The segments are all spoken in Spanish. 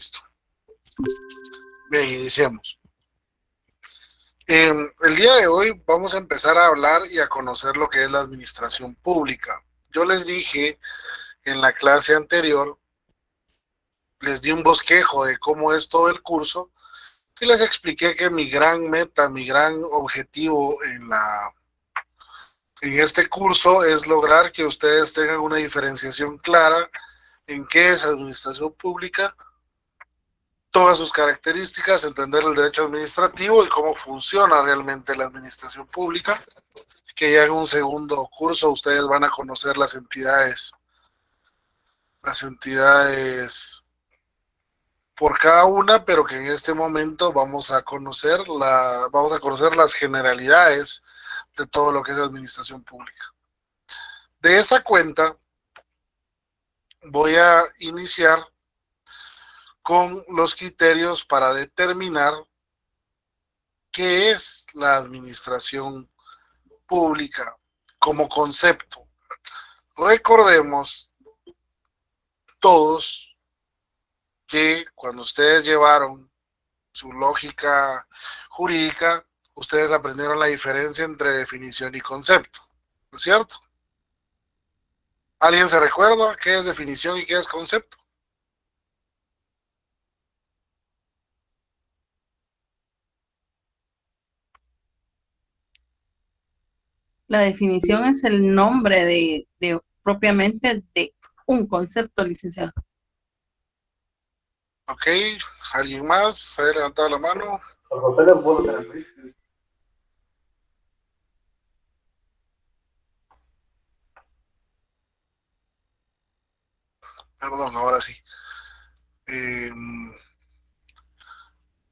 Listo. Bien, iniciemos. El día de hoy vamos a empezar a hablar y a conocer lo que es la administración pública. Yo les dije en la clase anterior, les di un bosquejo de cómo es todo el curso y les expliqué que mi gran meta, mi gran objetivo en este curso es lograr que ustedes tengan una diferenciación clara en qué es administración pública, todas sus características, entender el derecho administrativo y cómo funciona realmente la administración pública, que ya en un segundo curso ustedes van a conocer las entidades por cada una, pero que en este momento vamos a conocer las generalidades de todo lo que es administración pública. De esa cuenta voy a iniciar con los criterios para determinar qué es la administración pública como concepto. Recordemos todos que cuando ustedes llevaron su lógica jurídica, ustedes aprendieron la diferencia entre definición y concepto, ¿no es cierto? ¿Alguien se recuerda qué es definición y qué es concepto? La definición es el nombre propiamente de un concepto, licenciado. Ok, ¿alguien más? ¿Ha levantado la mano? Perdón, ahora sí. Eh,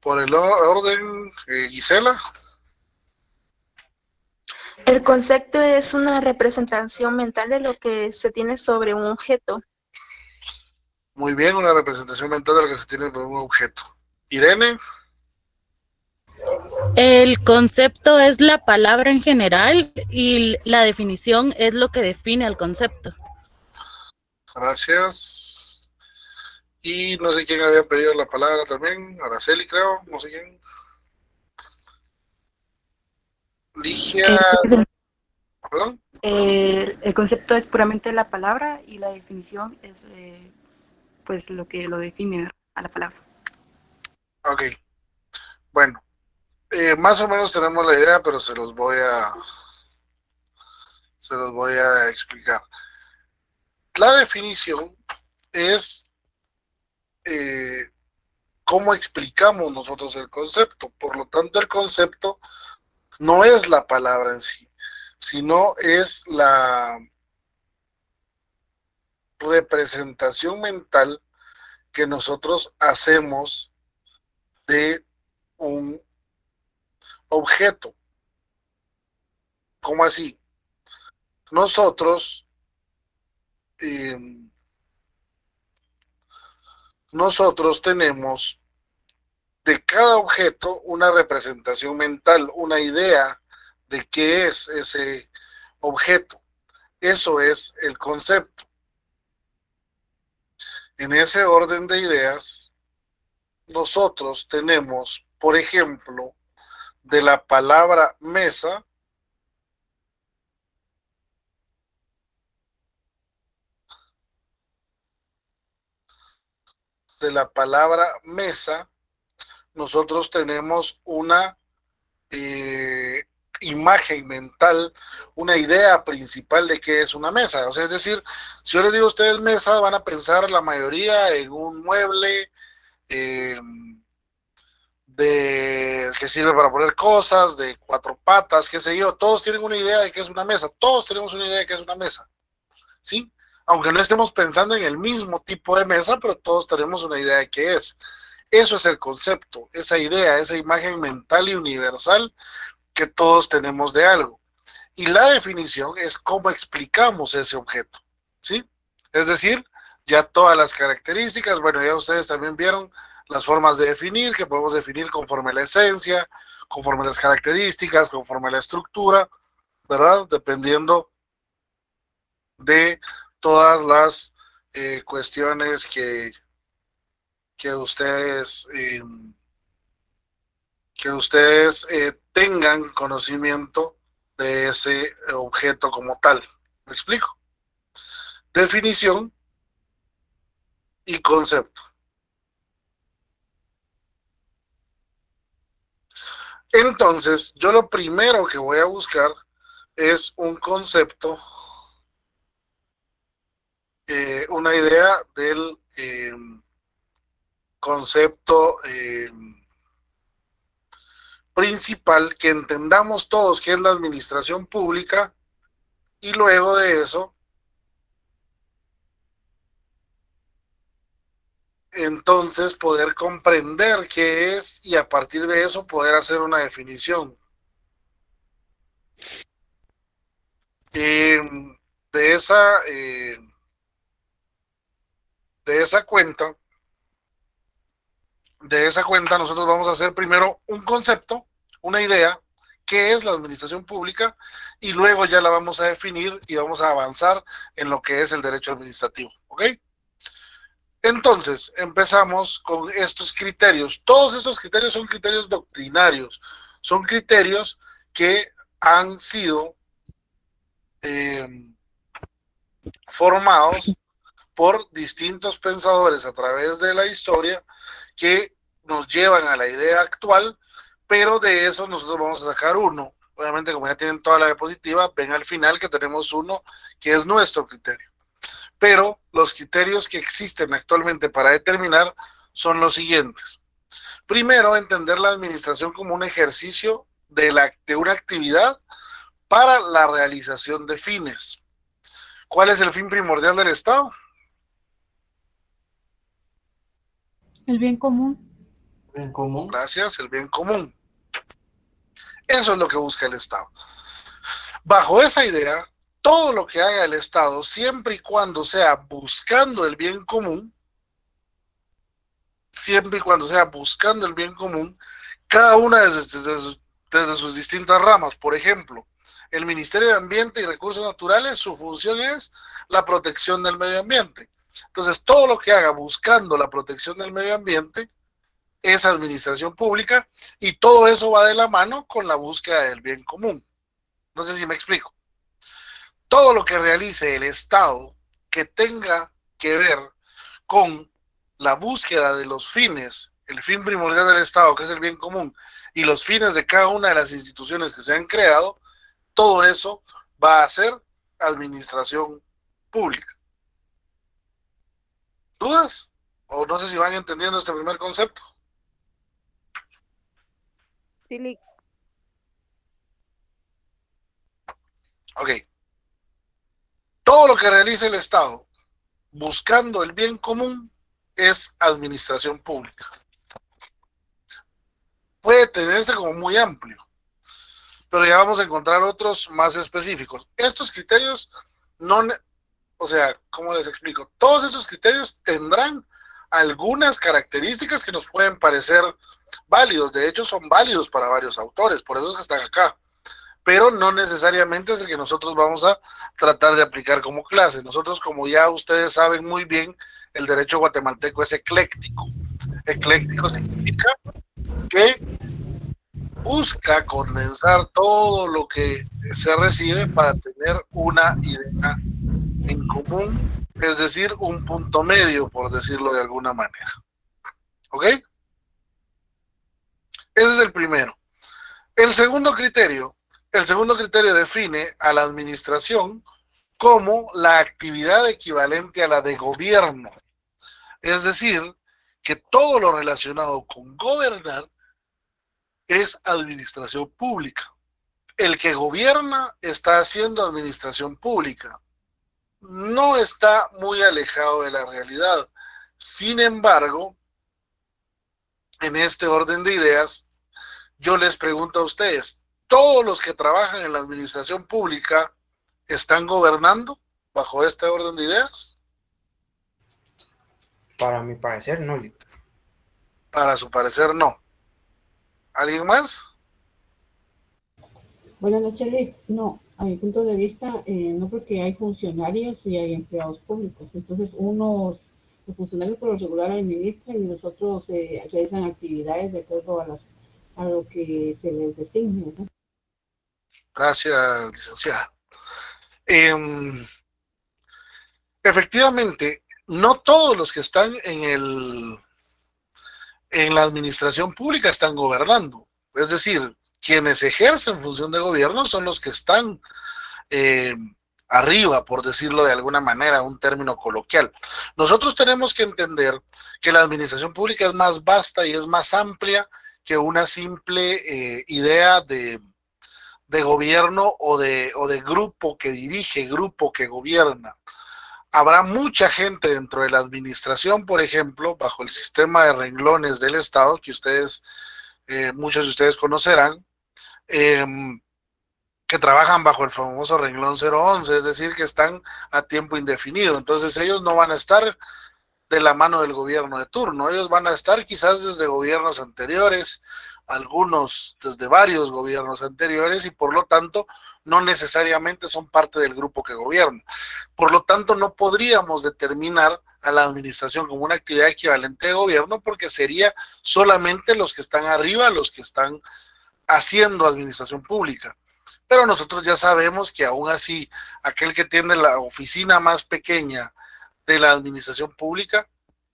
por el orden, Gisela. El concepto es una representación mental de lo que se tiene sobre un objeto. Muy bien, una representación mental de lo que se tiene por un objeto. Irene. El concepto es la palabra en general y la definición es lo que define al concepto. Gracias. Y no sé quién había pedido la palabra también. Araceli, creo. No sé quién. Ligia. ¿Perdón? El concepto es puramente la palabra y la definición es pues lo que lo define a la palabra. Ok. Bueno. Más o menos tenemos la idea, pero se los voy a explicar. La definición es cómo explicamos nosotros el concepto. Por lo tanto, el concepto no es la palabra en sí, sino es la representación mental que nosotros hacemos de un objeto. ¿Cómo así? Nosotros eh, tenemos de cada objeto una representación mental, una idea de qué es ese objeto. Eso es el concepto. En ese orden de ideas, nosotros tenemos, por ejemplo, de la palabra mesa, nosotros tenemos una imagen mental, una idea principal de qué es una mesa. O sea, es decir, si yo les digo a ustedes mesa, van a pensar la mayoría en un mueble que sirve para poner cosas, de 4 patas, qué sé yo. Todos tienen una idea de qué es una mesa. Todos tenemos una idea de qué es una mesa. ¿Sí? Aunque no estemos pensando en el mismo tipo de mesa, pero todos tenemos una idea de qué es. Eso es el concepto, esa idea, esa imagen mental y universal que todos tenemos de algo. Y la definición es cómo explicamos ese objeto, ¿sí? Es decir, ya todas las características, bueno, ya ustedes también vieron las formas de definir, que podemos definir conforme a la esencia, conforme a las características, conforme a la estructura, ¿verdad? Dependiendo de todas las cuestiones que ustedes tengan conocimiento de ese objeto como tal. ¿Me explico? Definición y concepto. Entonces, yo lo primero que voy a buscar es un concepto, una idea del concepto principal que entendamos todos, que es la administración pública, y luego de eso, entonces poder comprender qué es y a partir de eso poder hacer una definición. De esa cuenta nosotros vamos a hacer primero un concepto, una idea, qué es la administración pública, y luego ya la vamos a definir y vamos a avanzar en lo que es el derecho administrativo, ¿ok? Entonces, empezamos con estos criterios. Todos estos criterios son criterios doctrinarios, son criterios que han sido formados por distintos pensadores a través de la historia que nos llevan a la idea actual, pero de eso nosotros vamos a sacar uno. Obviamente, como ya tienen toda la diapositiva, ven al final que tenemos uno que es nuestro criterio. Pero los criterios que existen actualmente para determinar son los siguientes. Primero, entender la administración como un ejercicio de una actividad para la realización de fines. ¿Cuál es el fin primordial del Estado? El bien común. Bien común. Gracias, el bien común. Eso es lo que busca el Estado. Bajo esa idea, todo lo que haga el Estado, siempre y cuando sea buscando el bien común, cada una desde sus distintas ramas. Por ejemplo, el Ministerio de Ambiente y Recursos Naturales, su función es la protección del medio ambiente. Entonces, todo lo que haga buscando la protección del medio ambiente es administración pública, y todo eso va de la mano con la búsqueda del bien común. No sé si me explico. Todo lo que realice el Estado que tenga que ver con la búsqueda de los fines, el fin primordial del Estado, que es el bien común, y los fines de cada una de las instituciones que se han creado, todo eso va a ser administración pública. ¿Dudas? O no sé si van entendiendo este primer concepto. Sí. Ok. Todo lo que realice el Estado buscando el bien común es administración pública. Puede tenerse como muy amplio, pero ya vamos a encontrar otros más específicos. Estos criterios ¿cómo les explico? Todos estos criterios tendrán algunas características que nos pueden parecer válidos. De hecho, son válidos para varios autores, por eso es que están acá. Pero no necesariamente es el que nosotros vamos a tratar de aplicar como clase. Nosotros, como ya ustedes saben muy bien, el derecho guatemalteco es ecléctico. Ecléctico significa que busca condensar todo lo que se recibe para tener una idea en común, es decir, un punto medio, por decirlo de alguna manera. ¿Ok? Ese es el primero. El segundo criterio define a la administración como la actividad equivalente a la de gobierno. Es decir, que todo lo relacionado con gobernar es administración pública. El que gobierna está haciendo administración pública. No está muy alejado de la realidad. Sin embargo, en este orden de ideas, yo les pregunto a ustedes, ¿todos los que trabajan en la administración pública están gobernando bajo este orden de ideas? Para mi parecer, no. Para su parecer, no. ¿Alguien más? Buenas noches, Luis. No, a mi punto de vista, no, porque hay funcionarios y hay empleados públicos. Entonces, unos Los funcionarios por lo regular administran y nosotros realizan actividades de acuerdo a lo que se les designe, ¿no? Gracias, licenciada. Efectivamente, no todos los que están en la administración pública están gobernando. Es decir, quienes ejercen función de gobierno son los que están arriba, por decirlo de alguna manera, un término coloquial. Nosotros tenemos que entender que la administración pública es más vasta y es más amplia que una simple idea de gobierno o de grupo que dirige, grupo que gobierna. Habrá mucha gente dentro de la administración, por ejemplo, bajo el sistema de renglones del Estado, que ustedes, muchos de ustedes conocerán, que trabajan bajo el famoso renglón 011, es decir, que están a tiempo indefinido. Entonces ellos no van a estar de la mano del gobierno de turno, ellos van a estar quizás desde gobiernos anteriores, algunos desde varios gobiernos anteriores, y por lo tanto no necesariamente son parte del grupo que gobierna. Por lo tanto, no podríamos determinar a la administración como una actividad equivalente de gobierno, porque sería solamente los que están arriba, los que están haciendo administración pública. Pero nosotros ya sabemos que aún así, aquel que tiene la oficina más pequeña de la administración pública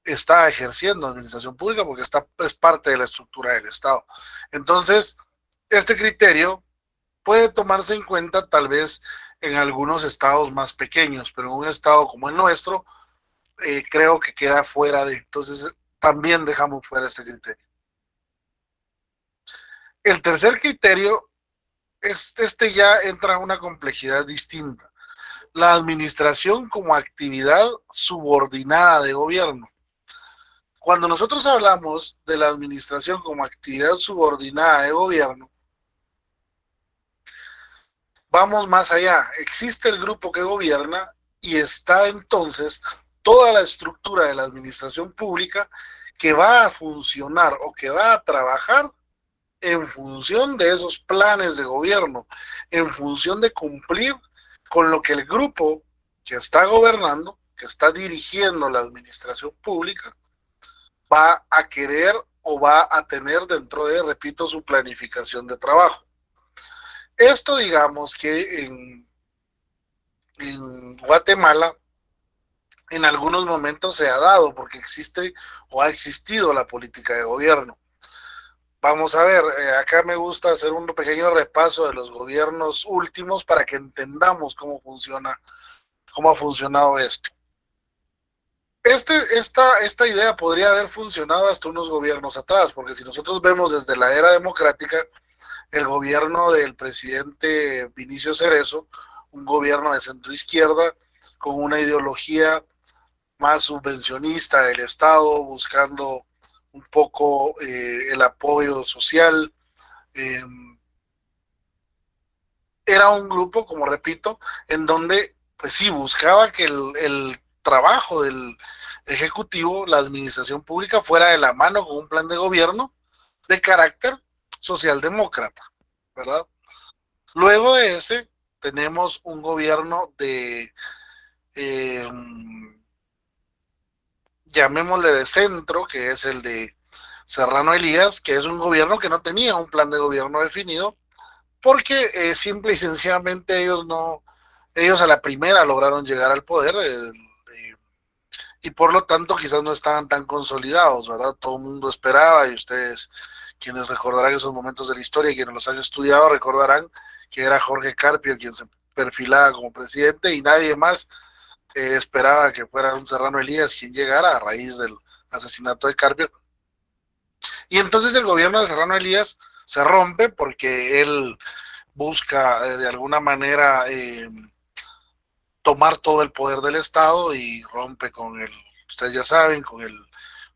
está ejerciendo administración pública porque es parte de la estructura del Estado. Entonces, este criterio puede tomarse en cuenta tal vez en algunos estados más pequeños, pero en un estado como el nuestro, creo que queda fuera de. Entonces, también dejamos fuera este criterio. El tercer criterio, este ya entra en una complejidad distinta. La administración como actividad subordinada de gobierno. Cuando nosotros hablamos de la administración como actividad subordinada de gobierno, vamos más allá. Existe el grupo que gobierna y está entonces toda la estructura de la administración pública que va a funcionar o que va a trabajar en función de esos planes de gobierno, en función de cumplir con lo que el grupo que está gobernando, que está dirigiendo la administración pública, va a querer o va a tener dentro de, repito, su planificación de trabajo. Esto, digamos que en Guatemala en algunos momentos se ha dado porque existe o ha existido la política de gobierno. Vamos a ver, acá me gusta hacer un pequeño repaso de los gobiernos últimos para que entendamos cómo funciona, cómo ha funcionado esto. Esta idea podría haber funcionado hasta unos gobiernos atrás, porque si nosotros vemos desde la era democrática, el gobierno del presidente Vinicio Cerezo, un gobierno de centro izquierda, con una ideología más subvencionista del Estado, buscando un poco el apoyo social. Era un grupo, como repito, en donde pues sí buscaba que el trabajo del Ejecutivo, la administración pública, fuera de la mano con un plan de gobierno de carácter socialdemócrata, ¿verdad? Luego de ese, tenemos un gobierno de, llamémosle de centro, que es el de Serrano Elías, que es un gobierno que no tenía un plan de gobierno definido, porque simple y sencillamente ellos a la primera lograron llegar al poder, y por lo tanto quizás no estaban tan consolidados, ¿verdad? Todo el mundo esperaba, y ustedes, quienes recordarán esos momentos de la historia y quienes los han estudiado, recordarán que era Jorge Carpio quien se perfilaba como presidente y nadie más esperaba que fuera un Serrano Elías quien llegara a raíz del asesinato de Carpio. Y entonces el gobierno de Serrano Elías se rompe porque él busca de alguna manera tomar todo el poder del Estado y rompe con ustedes ya saben, con el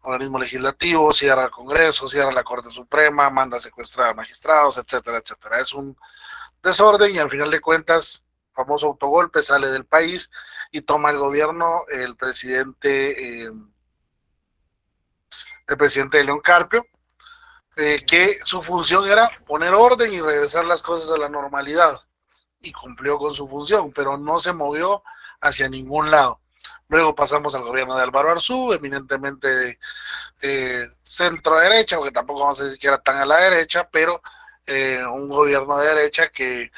organismo legislativo, cierra el Congreso, cierra la Corte Suprema, manda a secuestrar a magistrados, etcétera, etcétera. Es un desorden y al final de cuentas, famoso autogolpe, sale del país y toma el gobierno el presidente León Carpio, que su función era poner orden y regresar las cosas a la normalidad, y cumplió con su función, pero no se movió hacia ningún lado. Luego pasamos al gobierno de Álvaro Arzú, eminentemente centro derecha, porque tampoco vamos a decir que era tan a la derecha, pero un gobierno de derecha que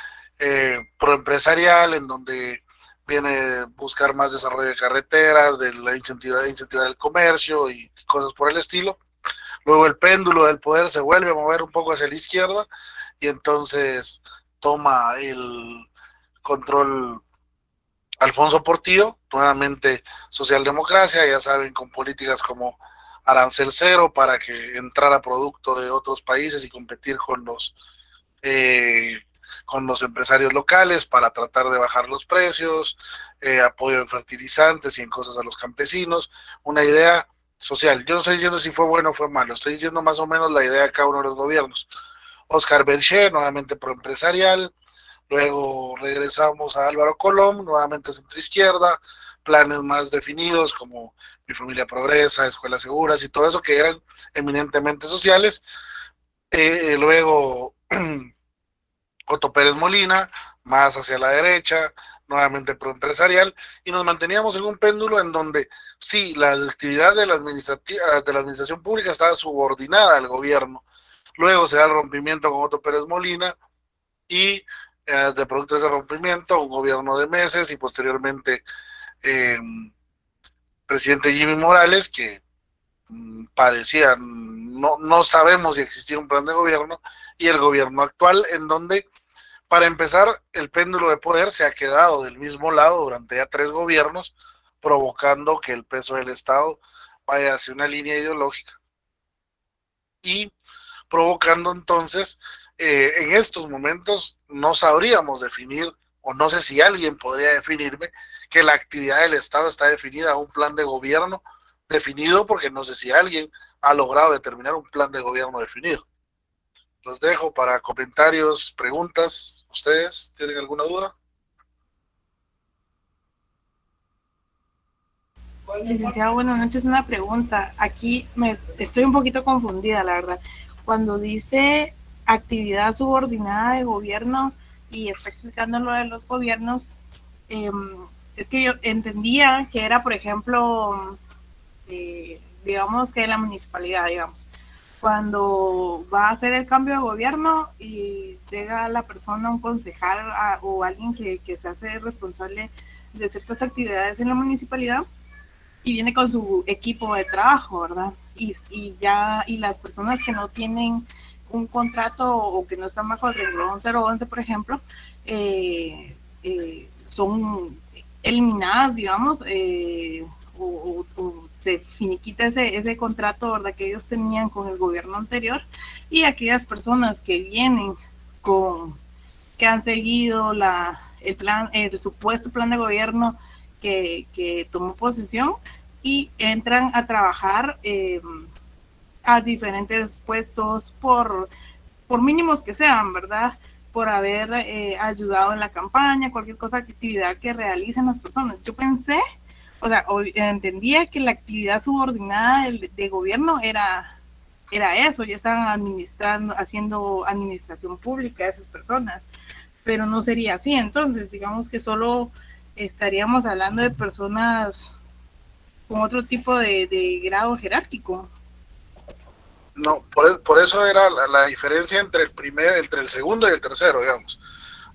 proempresarial, en donde viene a buscar más desarrollo de carreteras, de la incentivar el comercio y cosas por el estilo. Luego el péndulo del poder se vuelve a mover un poco hacia la izquierda y entonces toma el control Alfonso Portillo, nuevamente socialdemocracia, ya saben, con políticas como arancel cero para que entrara producto de otros países y competir con los empresarios locales para tratar de bajar los precios, apoyo en fertilizantes y en cosas a los campesinos, una idea social. Yo no estoy diciendo si fue bueno o fue malo, estoy diciendo más o menos la idea de cada uno de los gobiernos. Oscar Berger, nuevamente proempresarial. Luego regresamos a Álvaro Colom, nuevamente centroizquierda, planes más definidos como Mi Familia Progresa, Escuelas Seguras y todo eso que eran eminentemente sociales. Luego Otto Pérez Molina, más hacia la derecha, nuevamente proempresarial, y nos manteníamos en un péndulo en donde sí, la actividad de la administración pública estaba subordinada al gobierno. Luego se da el rompimiento con Otto Pérez Molina y de producto de ese rompimiento, un gobierno de meses y posteriormente presidente Jimmy Morales, que parecía, no sabemos si existía un plan de gobierno, y el gobierno actual, en donde, para empezar, el péndulo de poder se ha quedado del mismo lado durante ya 3 gobiernos, provocando que el peso del Estado vaya hacia una línea ideológica y provocando entonces en estos momentos no sabríamos definir, o no sé si alguien podría definirme, que la actividad del Estado está definida a un plan de gobierno definido, porque no sé si alguien ha logrado determinar un plan de gobierno definido. Los dejo para comentarios, preguntas. ¿Ustedes tienen alguna duda? Licenciado, buenas noches. Una pregunta. Aquí estoy un poquito confundida, la verdad. Cuando dice actividad subordinada de gobierno y está explicando lo de los gobiernos, es que yo entendía que era, por ejemplo, digamos que la municipalidad, digamos, cuando va a hacer el cambio de gobierno y llega la persona, un concejal o alguien que se hace responsable de ciertas actividades en la municipalidad y viene con su equipo de trabajo, ¿verdad? Y las personas que no tienen un contrato o que no están bajo el renglón 011, por ejemplo, son eliminadas, digamos, o se finiquita ese contrato, ¿verdad?, que ellos tenían con el gobierno anterior, y aquellas personas que vienen que han seguido el supuesto plan de gobierno que tomó posesión y entran a trabajar a diferentes puestos por mínimos que sean, ¿verdad?, por haber ayudado en la campaña, cualquier cosa, actividad que realicen las personas. Yo pensé, o sea, entendía que la actividad subordinada de gobierno era eso, ya estaban haciendo administración pública a esas personas, pero no sería así. Entonces, digamos que solo estaríamos hablando de personas con otro tipo de grado jerárquico. No, por eso era la diferencia entre el segundo y el tercero, digamos.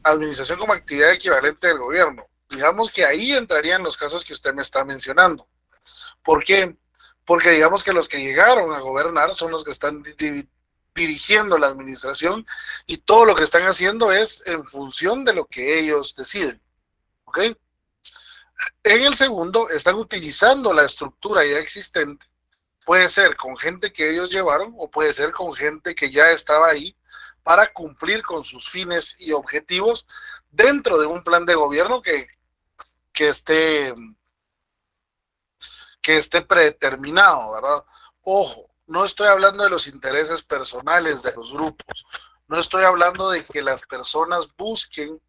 Administración como actividad equivalente del gobierno. Digamos que ahí entrarían los casos que usted me está mencionando. ¿Por qué? Porque digamos que los que llegaron a gobernar son los que están dirigiendo la administración, y todo lo que están haciendo es en función de lo que ellos deciden. ¿Ok? En el segundo, están utilizando la estructura ya existente. Puede ser con gente que ellos llevaron o puede ser con gente que ya estaba ahí para cumplir con sus fines y objetivos dentro de un plan de gobierno que esté predeterminado, ¿verdad? Ojo, no estoy hablando de los intereses personales de los grupos, no estoy hablando de que las personas busquen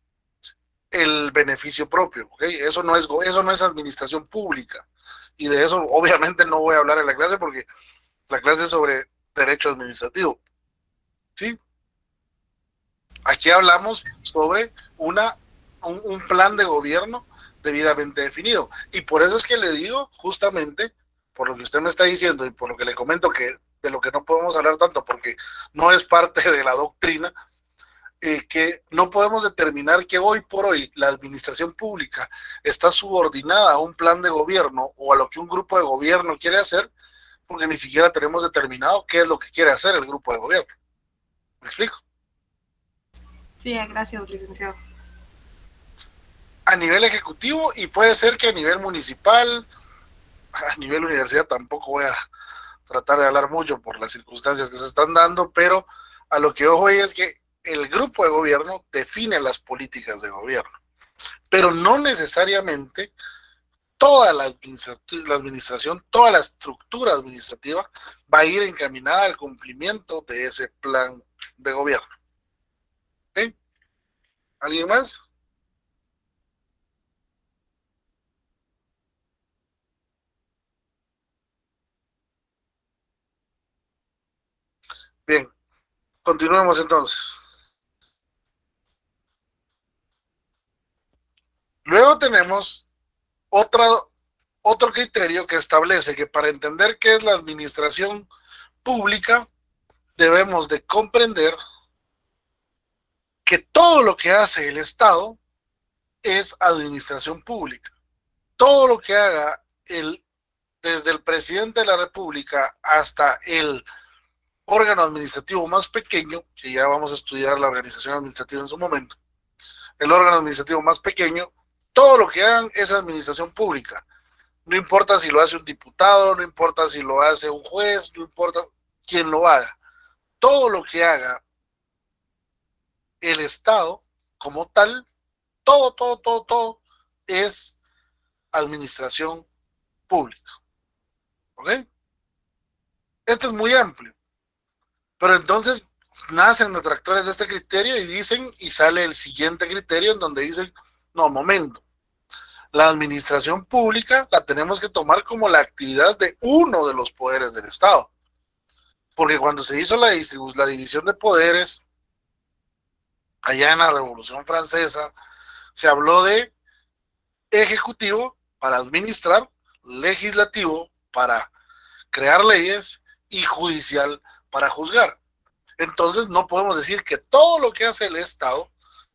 el beneficio propio, ¿ok? Eso no es administración pública, y de eso obviamente no voy a hablar en la clase porque la clase es sobre derecho administrativo, ¿sí? Aquí hablamos sobre una un plan de gobierno debidamente definido. Y por eso es que le digo, justamente, por lo que usted me está diciendo y por lo que le comento, que de lo que no podemos hablar tanto porque no es parte de la doctrina, que no podemos determinar que hoy por hoy la administración pública está subordinada a un plan de gobierno o a lo que un grupo de gobierno quiere hacer, porque ni siquiera tenemos determinado qué es lo que quiere hacer el grupo de gobierno. ¿Me explico? Sí, gracias, licenciado. A nivel ejecutivo, y puede ser que a nivel municipal, a nivel universidad tampoco voy a tratar de hablar mucho por las circunstancias que se están dando, pero a lo que ojo es que el grupo de gobierno define las políticas de gobierno, pero no necesariamente toda la administración, toda la estructura administrativa va a ir encaminada al cumplimiento de ese plan de gobierno. ¿Okay? ¿Alguien más? Bien, continuemos entonces. Luego tenemos otro criterio que establece que para entender qué es la administración pública, debemos de comprender que todo lo que hace el Estado es administración pública. Todo lo que haga desde el presidente de la República hasta el órgano administrativo más pequeño, que ya vamos a estudiar la organización administrativa en su momento, el órgano administrativo más pequeño, todo lo que hagan es administración pública. No importa si lo hace un diputado, no importa si lo hace un juez, no importa quién lo haga. Todo lo que haga el Estado como tal, todo es administración pública. ¿Ok? Esto es muy amplio. Pero entonces nacen detractores de este criterio y dicen, y sale el siguiente criterio en donde dicen, no, momento, la administración pública la tenemos que tomar como la actividad de uno de los poderes del Estado. Porque cuando se hizo la división de poderes, allá en la Revolución Francesa, se habló de ejecutivo para administrar, legislativo para crear leyes y judicial para juzgar. Entonces no podemos decir que todo lo que hace el Estado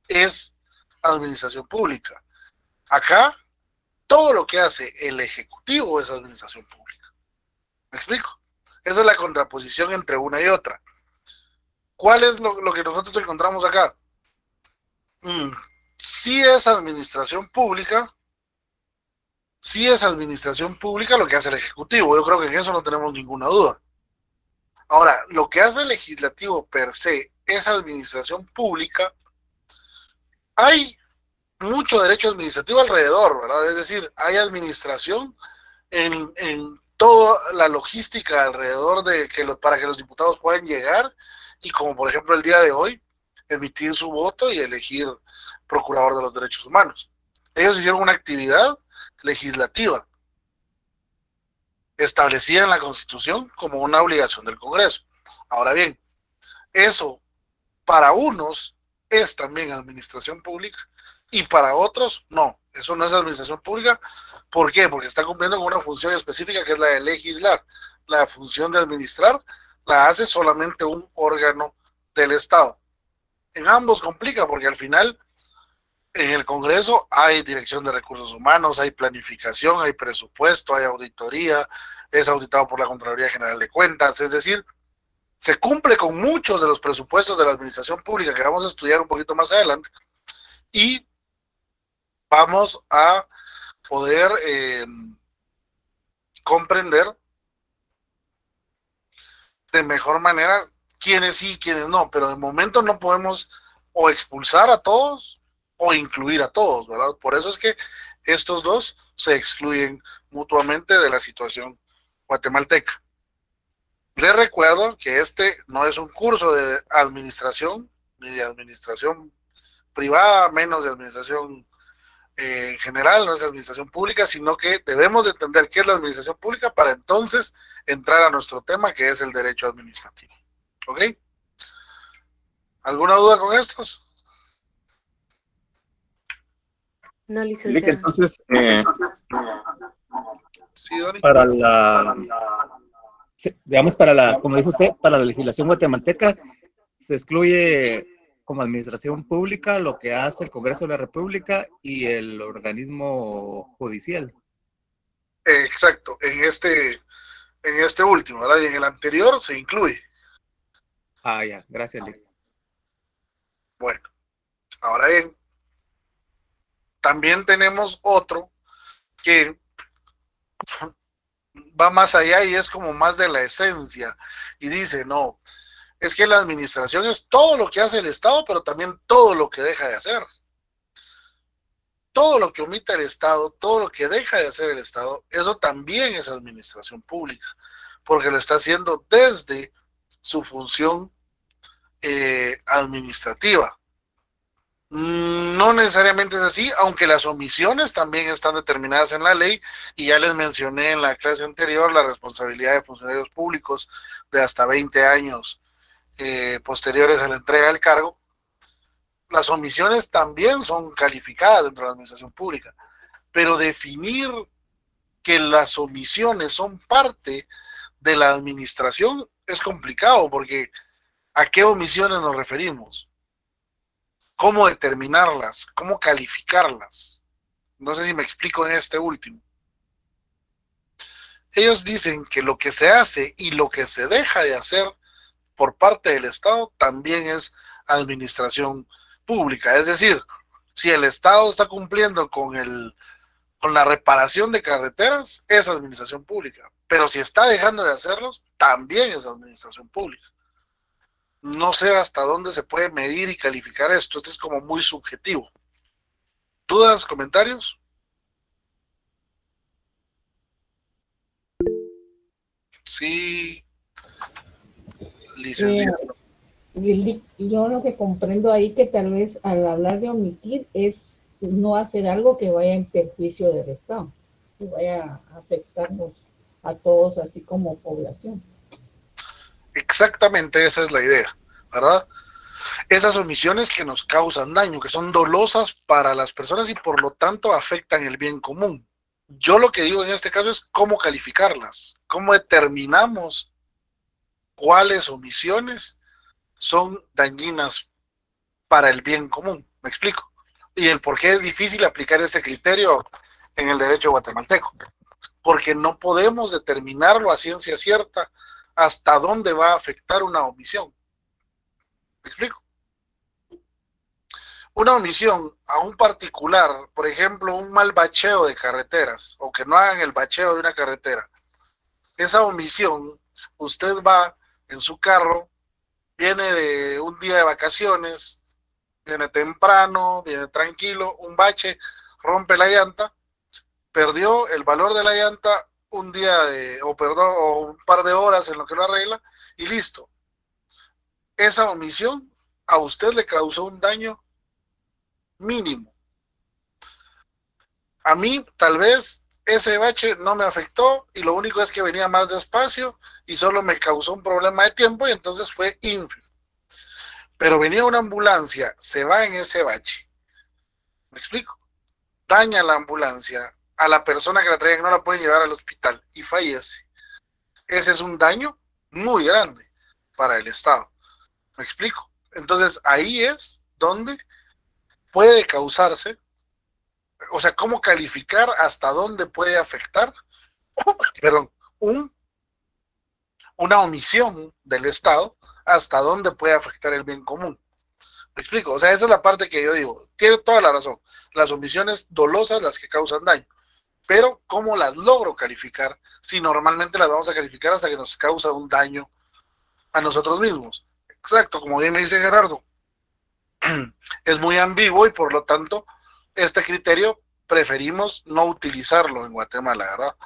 es administración pública. Acá, todo lo que hace el Ejecutivo es administración pública. ¿Me explico? Esa es la contraposición entre una y otra. ¿Cuál es lo que nosotros encontramos acá? Sí es administración pública lo que hace el Ejecutivo. Yo creo que en eso no tenemos ninguna duda. Ahora, lo que hace el legislativo per se es administración pública. Hay mucho derecho administrativo alrededor, ¿verdad? Es decir, hay administración en toda la logística alrededor de para que los diputados puedan llegar y como por ejemplo el día de hoy, emitir su voto y elegir procurador de los derechos humanos. Ellos hicieron una actividad legislativa establecida en la Constitución como una obligación del Congreso. Ahora bien, eso para unos es también administración pública y para otros no, eso no es administración pública. ¿Por qué? Porque está cumpliendo con una función específica que es la de legislar. La función de administrar la hace solamente un órgano del Estado. En ambos complica porque al final en el Congreso hay dirección de recursos humanos, hay planificación, hay presupuesto, hay auditoría, es auditado por la Contraloría General de Cuentas, es decir, se cumple con muchos de los presupuestos de la administración pública que vamos a estudiar un poquito más adelante y vamos a poder comprender de mejor manera quiénes sí y quiénes no, pero de momento no podemos o expulsar a todos o incluir a todos, ¿verdad? Por eso es que estos dos se excluyen mutuamente de la situación guatemalteca. Les recuerdo que este no es un curso de administración, ni de administración privada, menos de administración en general, no es administración pública, sino que debemos de entender qué es la administración pública para entonces entrar a nuestro tema, que es el derecho administrativo. ¿Ok? ¿Alguna duda con estos? No, Lick, licenciado. entonces, Sí, Dani. para digamos, como dijo usted, para la legislación guatemalteca, se excluye como administración pública lo que hace el Congreso de la República y el organismo judicial. Exacto, en este último, ¿verdad? Y en el anterior se incluye. Ah, ya, gracias, Lick. Bueno, ahora bien, también tenemos otro que va más allá y es como más de la esencia y dice, no, es que la administración es todo lo que hace el Estado, pero también todo lo que deja de hacer. Todo lo que omite el Estado, todo lo que deja de hacer el Estado, eso también es administración pública, porque lo está haciendo desde su función administrativa. No necesariamente es así, aunque las omisiones también están determinadas en la ley, y ya les mencioné en la clase anterior la responsabilidad de funcionarios públicos de hasta 20 años posteriores a la entrega del cargo. Las omisiones también son calificadas dentro de la administración pública, pero definir que las omisiones son parte de la administración es complicado, porque ¿a qué omisiones nos referimos? ¿Cómo determinarlas? ¿Cómo calificarlas? No sé si me explico en este último. Ellos dicen que lo que se hace y lo que se deja de hacer por parte del Estado también es administración pública. Es decir, si el Estado está cumpliendo con la reparación de carreteras, es administración pública. Pero si está dejando de hacerlos, también es administración pública. No sé hasta dónde se puede medir y calificar esto. Esto es como muy subjetivo. ¿Dudas, comentarios? Sí, licenciado. Yo lo que comprendo ahí que tal vez al hablar de omitir es no hacer algo que vaya en perjuicio del Estado, que vaya a afectarnos a todos así como población. Exactamente esa es la idea, ¿verdad? Esas omisiones que nos causan daño, que son dolosas para las personas y por lo tanto afectan el bien común. Yo lo que digo en este caso es cómo calificarlas, cómo determinamos cuáles omisiones son dañinas para el bien común. ¿Me explico? Y el por qué es difícil aplicar ese criterio en el derecho guatemalteco. Porque no podemos determinarlo a ciencia cierta hasta dónde va a afectar una omisión. ¿Me explico? Una omisión a un particular, por ejemplo, un mal bacheo de carreteras, o que no hagan el bacheo de una carretera. Esa omisión, usted va en su carro, viene de un día de vacaciones, viene temprano, viene tranquilo, un bache, rompe la llanta, perdió el valor de la llanta un día o un par de horas en lo que lo arregla, y listo. Esa omisión a usted le causó un daño mínimo. A mí tal vez ese bache no me afectó y lo único es que venía más despacio y solo me causó un problema de tiempo y entonces fue ínfimo. Pero venía una ambulancia, se va en ese bache. ¿Me explico? Daña la ambulancia, a la persona que la traen no la pueden llevar al hospital y fallece. Ese es un daño muy grande para el Estado. ¿Me explico? Entonces ahí es donde puede causarse, o sea, cómo calificar hasta dónde puede afectar, perdón, una omisión del Estado, hasta dónde puede afectar el bien común. ¿Me explico? O sea, esa es la parte que yo digo, tiene toda la razón, las omisiones dolosas las que causan daño, pero ¿cómo las logro calificar si normalmente las vamos a calificar hasta que nos causa un daño a nosotros mismos? Exacto, como bien me dice Gerardo, es muy ambiguo y por lo tanto este criterio preferimos no utilizarlo en Guatemala, ¿verdad?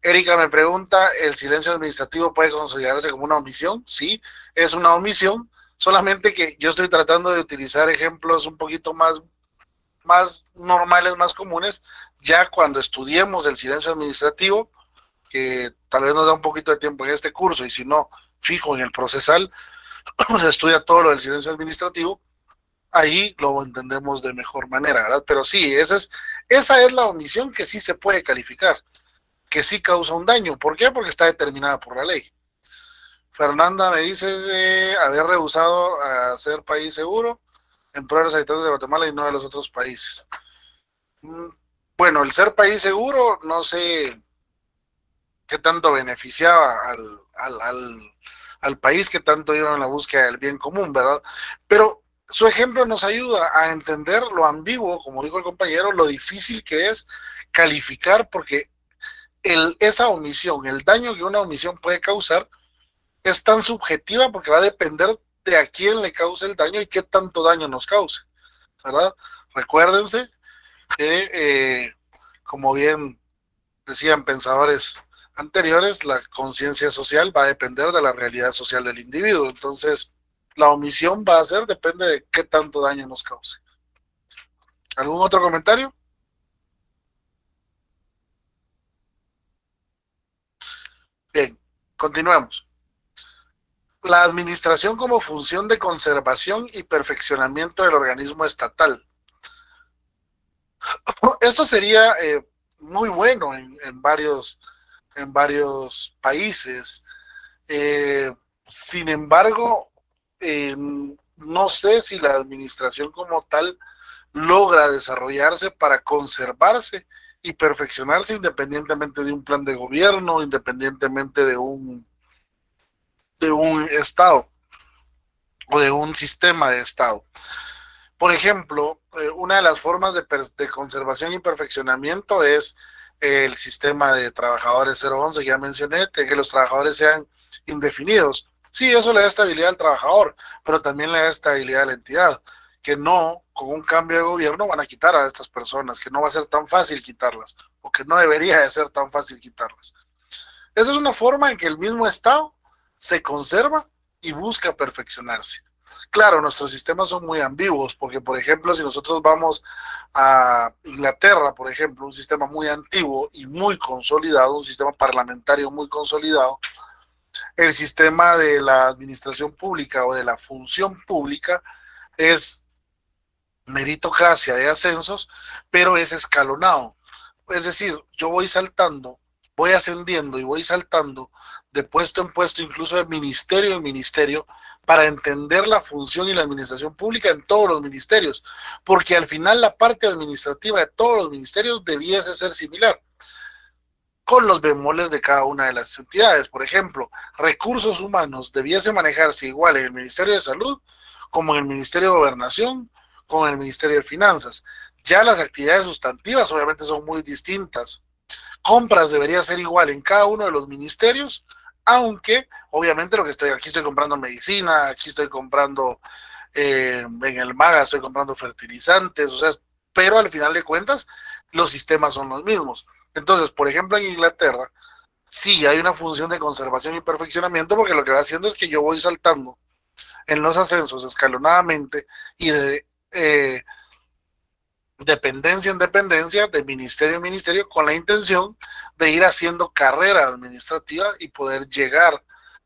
Erika me pregunta, ¿el silencio administrativo puede considerarse como una omisión? Sí, es una omisión, solamente que yo estoy tratando de utilizar ejemplos un poquito más normales, más comunes, ya cuando estudiemos el silencio administrativo, que tal vez nos da un poquito de tiempo en este curso, y si no, fijo en el procesal, se estudia todo lo del silencio administrativo. ahí lo entendemos de mejor manera, ¿verdad? Pero sí, esa es la omisión que sí se puede calificar, que sí causa un daño. ¿Por qué? Porque está determinada por la ley. Fernanda me dice de haber rehusado a ser país seguro en pro de los habitantes de Guatemala y no de los otros países. Bueno, el ser país seguro, no sé qué tanto beneficiaba al país, que tanto iba en la búsqueda del bien común, ¿verdad? Pero su ejemplo nos ayuda a entender lo ambiguo, como dijo el compañero, lo difícil que es calificar, porque esa omisión, el daño que una omisión puede causar, es tan subjetiva porque va a depender de a quién le cause el daño y qué tanto daño nos cause, ¿verdad? Recuérdense que, como bien decían pensadores anteriores, la conciencia social va a depender de la realidad social del individuo. Entonces, la omisión va a ser, depende de qué tanto daño nos cause. ¿Algún otro comentario? Bien, continuemos. La administración como función de conservación y perfeccionamiento del organismo estatal. Esto sería muy bueno en varios países. Sin embargo, no sé si la administración como tal logra desarrollarse para conservarse y perfeccionarse independientemente de un plan de gobierno, independientemente de un estado o de un sistema de estado. Por ejemplo, una de las formas de conservación y perfeccionamiento es el sistema de trabajadores 011 que ya mencioné, de que los trabajadores sean indefinidos. Sí, eso le da estabilidad al trabajador, pero también le da estabilidad a la entidad, que no, con un cambio de gobierno van a quitar a estas personas, que no va a ser tan fácil quitarlas, o que no debería de ser tan fácil quitarlas. Esa es una forma en que el mismo Estado se conserva y busca perfeccionarse. Claro, nuestros sistemas son muy ambiguos, porque, por ejemplo, si nosotros vamos a Inglaterra, por ejemplo, un sistema muy antiguo y muy consolidado, un sistema parlamentario muy consolidado, el sistema de la administración pública o de la función pública es meritocracia de ascensos, pero es escalonado. Es decir, yo voy saltando, voy ascendiendo y voy saltando de puesto en puesto, incluso de ministerio en ministerio, para entender la función y la administración pública en todos los ministerios, porque al final la parte administrativa de todos los ministerios debiese ser similar, con los bemoles de cada una de las entidades. Por ejemplo, recursos humanos debiese manejarse igual en el Ministerio de Salud como en el Ministerio de Gobernación, como en el Ministerio de Finanzas. Ya las actividades sustantivas obviamente son muy distintas. Compras debería ser igual en cada uno de los ministerios, aunque obviamente aquí estoy comprando medicina, aquí estoy comprando en el MAGA estoy comprando fertilizantes, o sea, pero al final de cuentas los sistemas son los mismos. Entonces, por ejemplo, en Inglaterra sí hay una función de conservación y perfeccionamiento, porque lo que va haciendo es que yo voy saltando en los ascensos escalonadamente y de dependencia en dependencia, de ministerio en ministerio, con la intención de ir haciendo carrera administrativa y poder llegar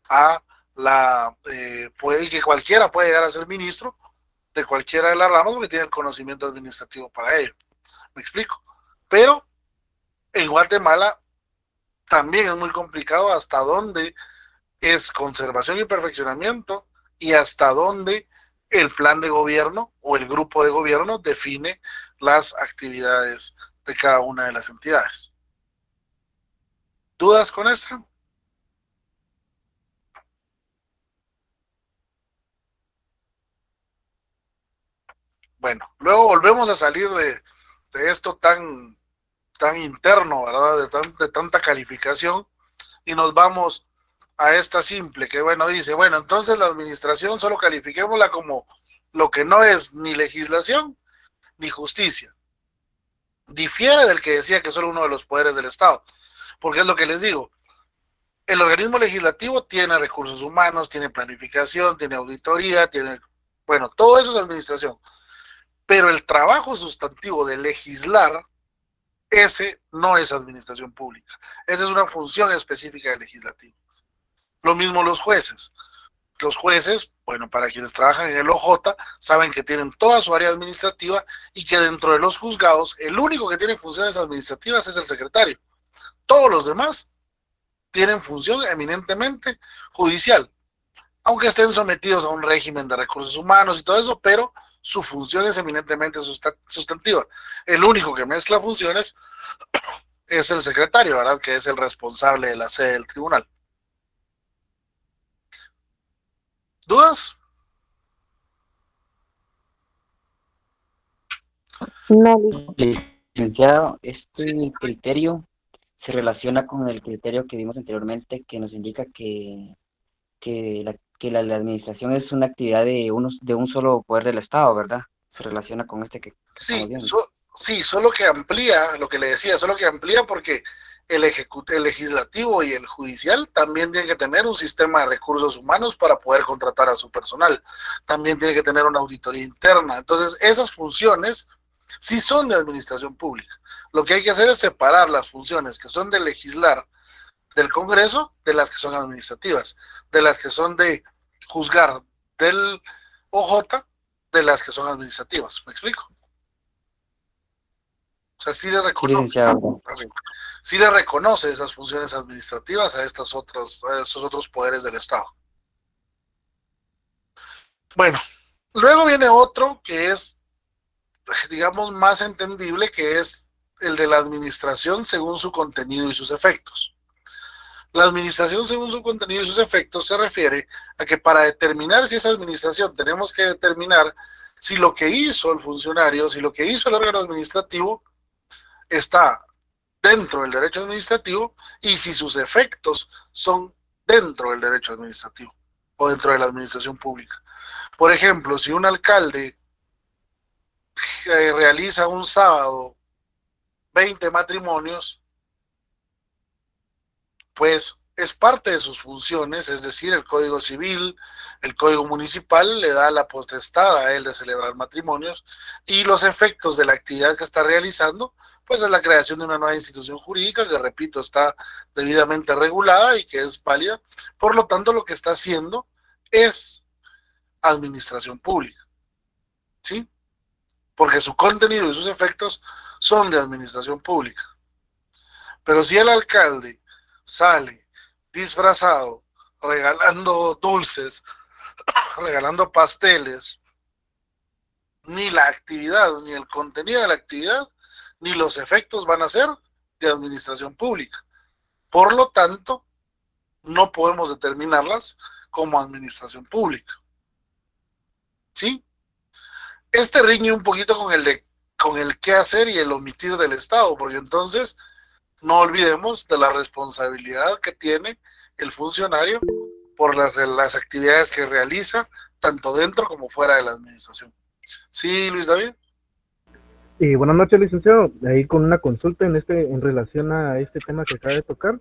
a y que cualquiera puede llegar a ser ministro de cualquiera de las ramas porque tiene el conocimiento administrativo para ello. ¿Me explico? Pero en Guatemala también es muy complicado hasta dónde es conservación y perfeccionamiento y hasta dónde el plan de gobierno o el grupo de gobierno define las actividades de cada una de las entidades. ¿Dudas con esto? Bueno, luego volvemos a salir de esto tan interno, ¿verdad? De tanta calificación, y nos vamos a esta simple, que bueno, dice, bueno, entonces la administración solo califiquémosla como lo que no es ni legislación ni justicia. Difiere del que decía que es solo uno de los poderes del Estado, porque es lo que les digo, el organismo legislativo tiene recursos humanos, tiene planificación, tiene auditoría, bueno, todo eso es administración, pero el trabajo sustantivo de legislar, ese no es administración pública, esa es una función específica del legislativo. Lo mismo los jueces. los jueces, bueno, para quienes trabajan en el OJ, saben que tienen toda su área administrativa y que dentro de los juzgados, el único que tiene funciones administrativas es el secretario. Todos los demás tienen función eminentemente judicial, aunque estén sometidos a un régimen de recursos humanos y todo eso, pero su función es eminentemente sustantiva. El único que mezcla funciones es el secretario, ¿verdad? Que es el responsable de la sede del tribunal. ¿Dudas? No, Licenciado, este criterio se relaciona con el criterio que vimos anteriormente, que nos indica que la administración es una actividad de un solo poder del Estado, ¿verdad? Se relaciona con este que estamos Sí, viendo. sí, solo que amplía, lo que le decía, solo que amplía porque el legislativo y el judicial también tienen que tener un sistema de recursos humanos para poder contratar a su personal. También tiene que tener una auditoría interna. Entonces, esas funciones sí son de administración pública. Lo que hay que hacer es separar las funciones que son de legislar del Congreso de las que son administrativas, de las que son de juzgar del OJ de las que son administrativas. ¿Me explico? O sea, sí le reconoce, sí le reconoce esas funciones administrativas a estos otros poderes del Estado. Bueno, luego viene otro que es, digamos, más entendible, que es el de la administración según su contenido y sus efectos. La administración según su contenido y sus efectos se refiere a que para determinar si es administración tenemos que determinar si lo que hizo el funcionario, si lo que hizo el órgano administrativo está dentro del derecho administrativo y si sus efectos son dentro del derecho administrativo o dentro de la administración pública. Por ejemplo, si un alcalde realiza un sábado 20 matrimonios, pues es parte de sus funciones, es decir, el Código Civil, el Código Municipal le da la potestad a él de celebrar matrimonios, y los efectos de la actividad que está realizando, pues es la creación de una nueva institución jurídica que, repito, está debidamente regulada y que es válida. Por lo tanto, lo que está haciendo es administración pública, ¿sí? Porque su contenido y sus efectos son de administración pública. Pero si el alcalde sale disfrazado, regalando dulces, regalando pasteles, ni la actividad, ni el contenido de la actividad, ni los efectos van a ser de administración pública. Por lo tanto, no podemos determinarlas como administración pública. ¿Sí? Este riñe un poquito con el qué hacer y el omitir del Estado, porque entonces no olvidemos de la responsabilidad que tiene el funcionario por las actividades que realiza, tanto dentro como fuera de la administración. ¿Sí, Luis David? Buenas noches, licenciado. Ahí con una consulta en relación a este tema que acaba de tocar.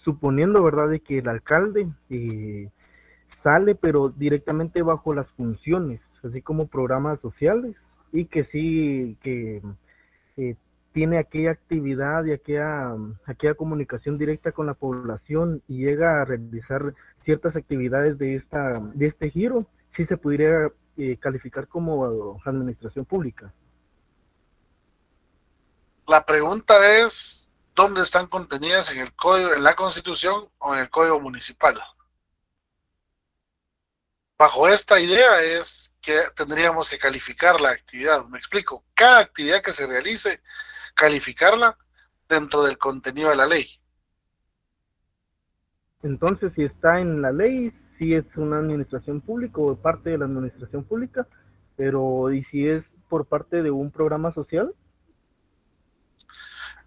Suponiendo, ¿verdad?, de que el alcalde sale, pero directamente bajo las funciones, así como programas sociales, y que sí, que tiene aquella actividad y aquella comunicación directa con la población y llega a realizar ciertas actividades de este giro, sí se pudiera calificar como administración pública. La pregunta es, ¿dónde están contenidas en el código, en la Constitución o en el Código Municipal? Bajo esta idea es que tendríamos que calificar la actividad. Me explico. Cada actividad que se realice, calificarla dentro del contenido de la ley. Entonces, si está en la ley, sí es una administración pública o parte de la administración pública, pero ¿y si es por parte de un programa social?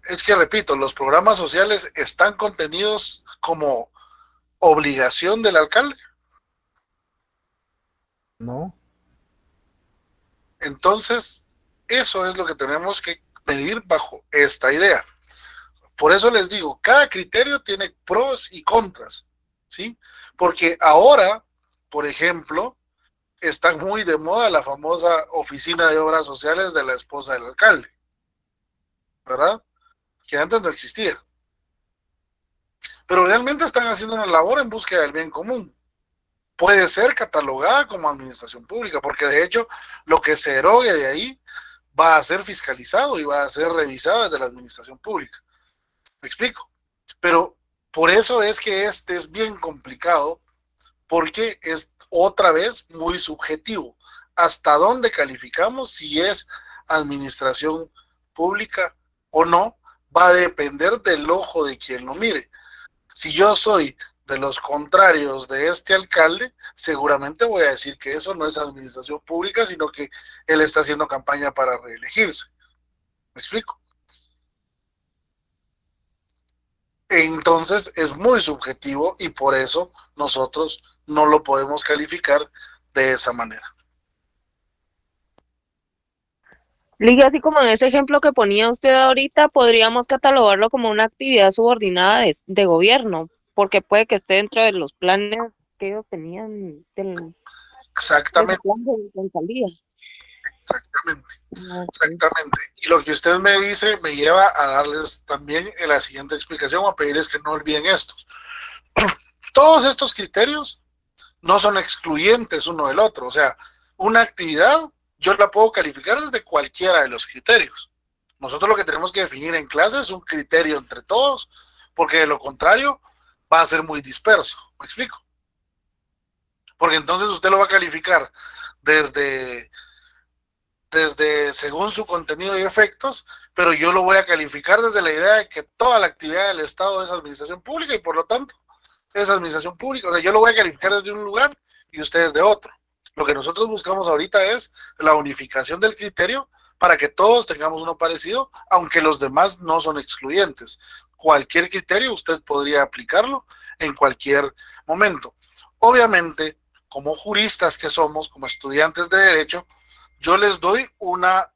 Es que, repito, los programas sociales están contenidos como obligación del alcalde. No. Entonces, eso es lo que tenemos que medir bajo esta idea. Por eso les digo, cada criterio tiene pros y contras, ¿sí? Porque ahora, por ejemplo, está muy de moda la famosa oficina de obras sociales de la esposa del alcalde, ¿verdad? Que antes no existía. Pero realmente están haciendo una labor en búsqueda del bien común. puede ser catalogada como administración pública, porque de hecho lo que se erogue de ahí va a ser fiscalizado y va a ser revisado desde la administración pública. ¿Me explico? Pero por eso es que este es bien complicado, porque es otra vez muy subjetivo. ¿Hasta dónde calificamos si es administración pública o no? Va a depender del ojo de quien lo mire. Si yo soy de los contrarios de este alcalde, seguramente voy a decir que eso no es administración pública, sino que él está haciendo campaña para reelegirse. ¿Me explico? Entonces es muy subjetivo y por eso nosotros no lo podemos calificar de esa manera. Liga, así como en ese ejemplo que ponía usted ahorita, podríamos catalogarlo como una actividad subordinada de gobierno, porque puede que esté dentro de los planes que ellos tenían Exactamente. De alcaldía. Exactamente. Y lo que usted me dice me lleva a darles también la siguiente explicación o a pedirles que no olviden estos. Todos estos criterios no son excluyentes uno del otro. O sea, una actividad yo la puedo calificar desde cualquiera de los criterios. Nosotros lo que tenemos que definir en clase es un criterio entre todos, porque de lo contrario va a ser muy disperso. ¿Me explico? Porque entonces usted lo va a calificar desde según su contenido y efectos, pero yo lo voy a calificar desde la idea de que toda la actividad del Estado es administración pública y por lo tanto es administración pública. O sea, yo lo voy a calificar desde un lugar y ustedes de otro. Lo que nosotros buscamos ahorita es la unificación del criterio para que todos tengamos uno parecido, aunque los demás no son excluyentes. Cualquier criterio usted podría aplicarlo en cualquier momento. Obviamente, como juristas que somos, como estudiantes de derecho, yo les doy una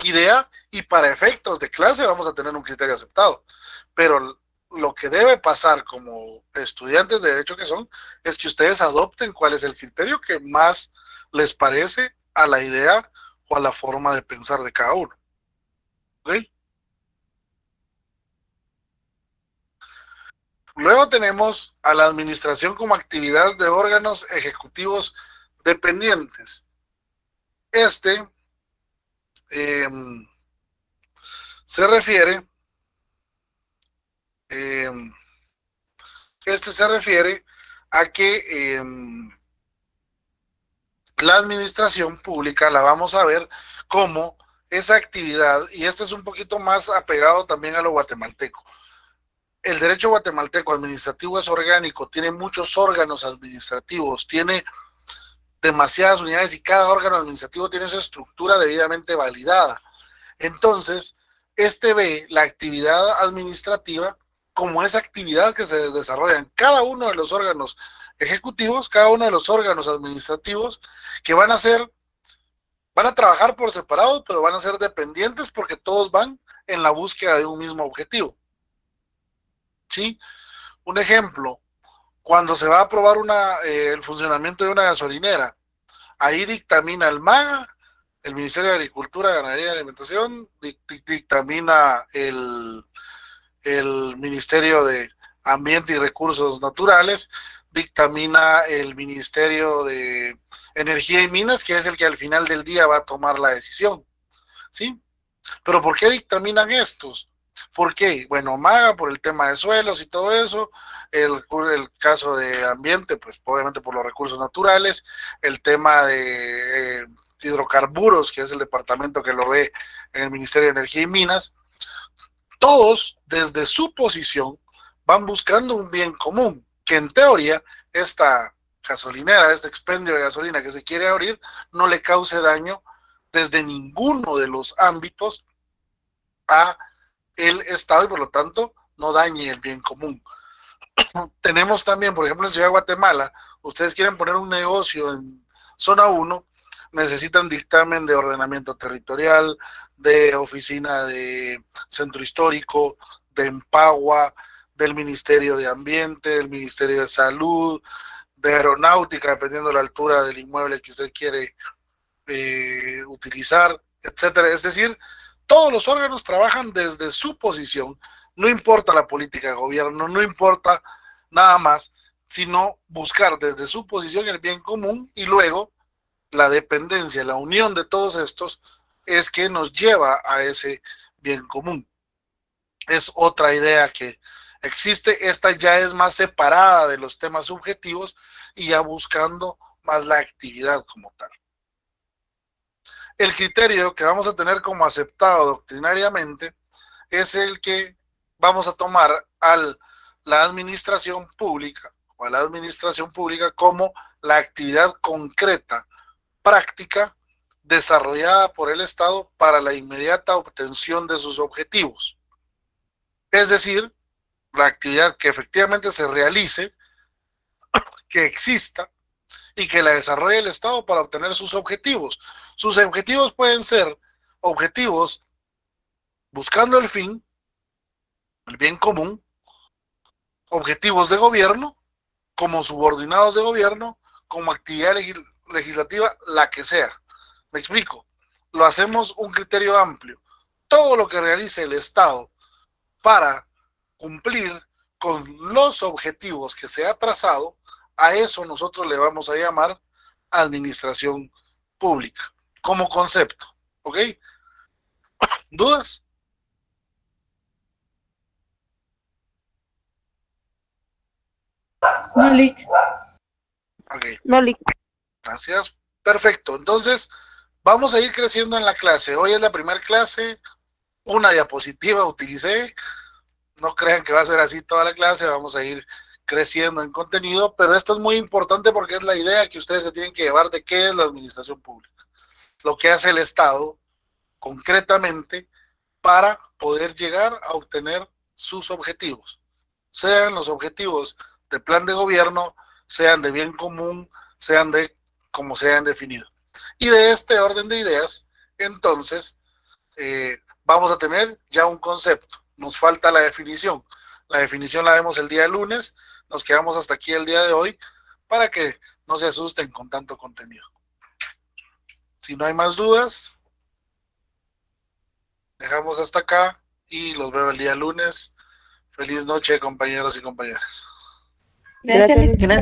idea y para efectos de clase vamos a tener un criterio aceptado. Pero lo que debe pasar como estudiantes de derecho que son, es que ustedes adopten cuál es el criterio que más les parece a la idea o a la forma de pensar de cada uno. ¿Ok? Luego tenemos a la administración como actividad de órganos ejecutivos dependientes. Este se refiere a que la administración pública la vamos a ver como esa actividad, y este es un poquito más apegado también a lo guatemalteco. El derecho guatemalteco administrativo es orgánico, tiene muchos órganos administrativos, tiene demasiadas unidades y cada órgano administrativo tiene su estructura debidamente validada. Entonces, este ve la actividad administrativa como esa actividad que se desarrolla en cada uno de los órganos ejecutivos, cada uno de los órganos administrativos, que van a trabajar por separado, pero van a ser dependientes porque todos van en la búsqueda de un mismo objetivo. ¿Sí? Un ejemplo, cuando se va a aprobar el funcionamiento de una gasolinera, ahí dictamina el MAGA, el Ministerio de Agricultura, Ganadería y Alimentación, dictamina el Ministerio de Ambiente y Recursos Naturales, dictamina el Ministerio de Energía y Minas, que es el que al final del día va a tomar la decisión. ¿Sí? Pero ¿por qué dictaminan estos? ¿Por qué? Bueno, MAGA por el tema de suelos y todo eso, el caso de ambiente, pues obviamente por los recursos naturales, el tema de hidrocarburos, que es el departamento que lo ve en el Ministerio de Energía y Minas. Todos, desde su posición, van buscando un bien común, que en teoría esta gasolinera, este expendio de gasolina que se quiere abrir, no le cause daño desde ninguno de los ámbitos a el Estado y por lo tanto no dañe el bien común. Tenemos también, por ejemplo, en Ciudad de Guatemala, ustedes quieren poner un negocio en zona 1, necesitan dictamen de ordenamiento territorial, de oficina de centro histórico, de Empagua, del Ministerio de Ambiente, del Ministerio de Salud, de Aeronáutica, dependiendo de la altura del inmueble que usted quiere utilizar, etcétera. Es decir, todos los órganos trabajan desde su posición, no importa la política de gobierno, no importa nada más, sino buscar desde su posición el bien común, y luego la dependencia, la unión de todos estos es que nos lleva a ese bien común. Es otra idea que existe. Esta ya es más separada de los temas subjetivos y ya buscando más la actividad como tal. El criterio que vamos a tener como aceptado doctrinariamente es el que vamos a tomar a la administración pública o a la administración pública como la actividad concreta, práctica, desarrollada por el Estado para la inmediata obtención de sus objetivos. Es decir, la actividad que efectivamente se realice, que exista y que la desarrolle el Estado para obtener sus objetivos. Sus objetivos pueden ser objetivos buscando el fin, el bien común, objetivos de gobierno, como subordinados de gobierno, como actividad legislativa, la que sea. Me explico. Lo hacemos un criterio amplio. Todo lo que realice el Estado para cumplir con los objetivos que se ha trazado, a eso nosotros le vamos a llamar administración pública, como concepto. ¿Ok? ¿Dudas? No, Lick. Ok. No, Lick. Gracias. Perfecto. Entonces, vamos a ir creciendo en la clase. Hoy es la primera clase. Una diapositiva utilicé. No crean que va a ser así toda la clase. Vamos a ir creciendo en contenido, pero esto es muy importante porque es la idea que ustedes se tienen que llevar de qué es la administración pública. Lo que hace el Estado concretamente para poder llegar a obtener sus objetivos. Sean los objetivos del plan de gobierno, sean de bien común, sean de como se hayan definido. Y de este orden de ideas, entonces, vamos a tener ya un concepto. Nos falta la definición. La definición la vemos el día lunes. Nos quedamos hasta aquí el día de hoy para que no se asusten con tanto contenido. Si no hay más dudas, dejamos hasta acá y los veo el día lunes. Feliz noche, compañeros y compañeras. Gracias, licenciado.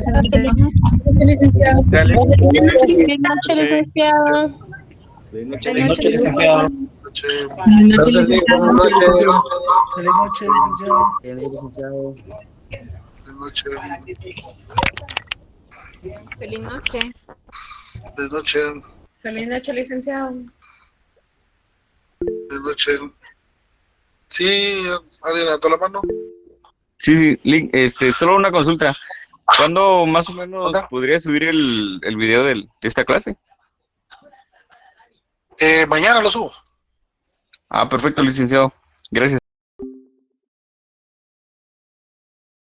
Licenciado. Feliz noche, licenciado. Feliz noche, licenciado. Feliz noche, licenciado. Feliz noche, licenciado. Feliz licenciado. Feliz noche. Feliz noche. Feliz noche. Feliz noche, licenciado. Feliz noche. Sí, ¿alguien levantó la mano? Sí, Link, solo una consulta. ¿Cuándo más o menos podría subir el video de esta clase? Mañana lo subo. Ah, perfecto, licenciado. Gracias.